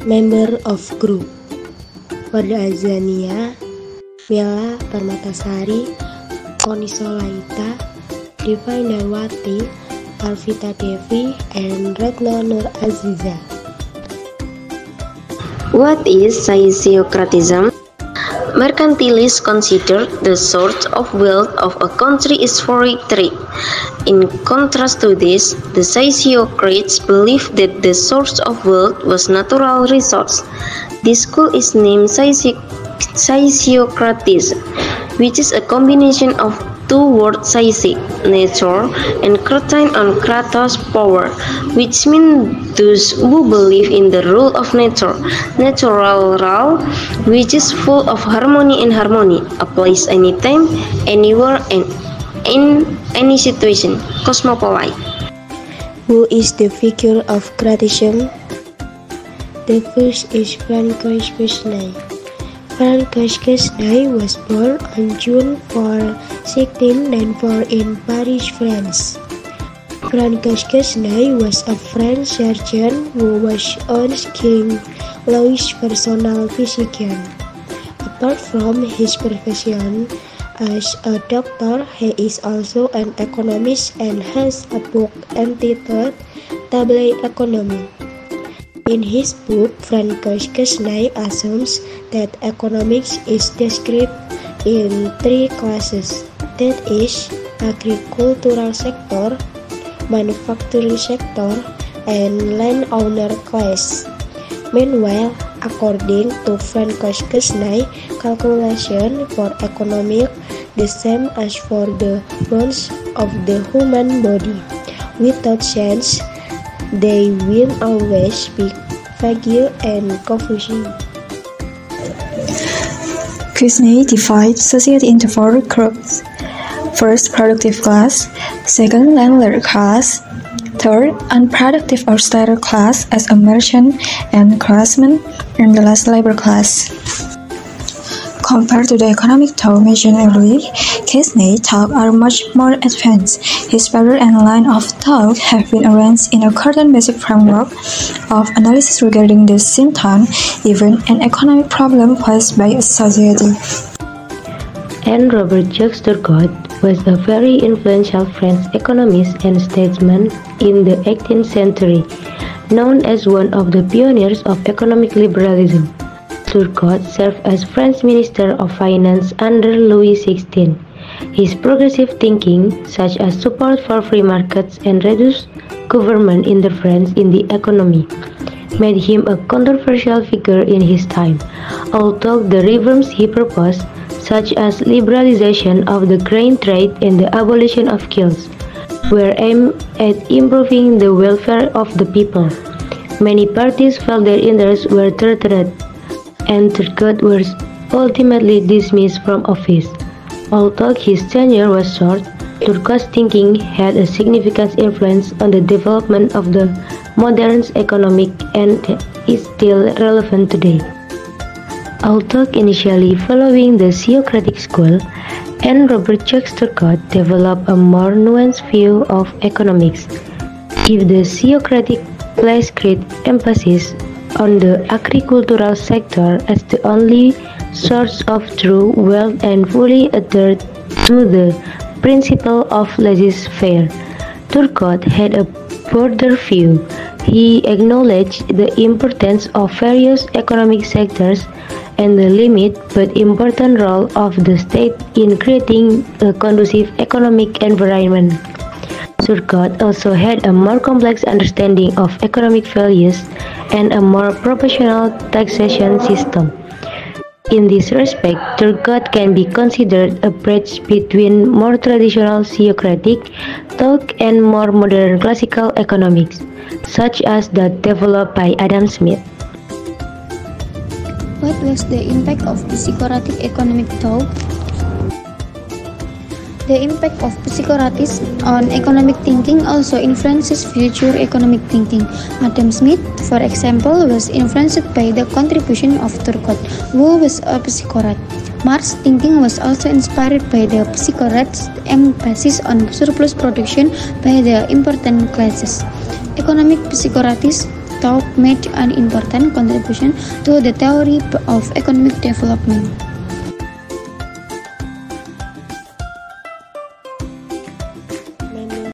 Member of group: Wardah Azania, Mila Permatasari, Konisolaita, Diva Indarwati, Alvita Devi, and Retno Nur Aziza. What is sociocratism? Mercantilists consider the source of wealth of a country is foreign trade. In contrast to this, the sociocrats believe that the source of wealth was natural resource. This school is named sociocratism, which is a combination of two words "saic", nature, and kratin on kratos, power, which mean those who believe in the rule of nature, natural law, which is full of harmony and harmony, applies anytime, anywhere, and in any situation, cosmopolite. Who is the figure of kratism? The first is Francois Quesnay. Francois Quesnay was born on June 4, 1694 in Paris, France. Francois Quesnay was a French surgeon who was once King Louis' personal physician. Apart from his profession as a doctor, he is also an economist and has a book entitled Table Economy. In his book, Francois Quesnay assumes that economics is described in three classes, that is, agricultural sector, manufacturing sector, and landowner class. Meanwhile, according to Francois Quesnay, calculation for economic the same as for the bones of the human body. Without sense, they will always be vague and confusing. Quesnay divides society into four groups. First, productive class. Second, landlord class. Third, unproductive or status class as a merchant and craftsman. And the last, labor class. Compared to the economic thought mentioned earlier, Quesnay's thoughts are much more advanced. His paper and line of thought have been arranged in a carton-basic framework of analysis regarding the symptom, event, and economic problem faced by a society. And Robert-Jacques Turgot was a very influential French economist and statesman in the 18th century, known as one of the pioneers of economic liberalism. Turgot served as French Minister of Finance under Louis XVI. His progressive thinking, such as support for free markets and reduced government interference in the economy, made him a controversial figure in his time, although the reforms he proposed, such as liberalization of the grain trade and the abolition of guilds, were aimed at improving the welfare of the people. Many parties felt their interests were threatened, and Turgot was ultimately dismissed from office. Although his tenure was short, Turgot's thinking had a significant influence on the development of the modern economic and is still relevant today. Although initially following the Socratic school, and Robert-Jacques Turgot developed a more nuanced view of economics. If the Socratic placed great emphasis on the agricultural sector as the only source of true wealth and fully adhered to the principle of laissez-faire, Turgot had a broader view. He acknowledged the importance of various economic sectors and the limit but important role of the state in creating a conducive economic environment. Turgot also had a more complex understanding of economic values and a more proportional taxation system. In this respect, Turgot can be considered a bridge between more traditional Socratic thought and more modern classical economics, such as that developed by Adam Smith. What was the impact of Socratic economic thought? The impact of Socrates on economic thinking also influences future economic thinking. Adam Smith, for example, was influenced by the contribution of Turgot, who was a Socrat. Marx's thinking was also inspired by the Socrates' emphasis on surplus production by the important classes. Economic Socrates Thorpe made an important contribution to the theory of economic development.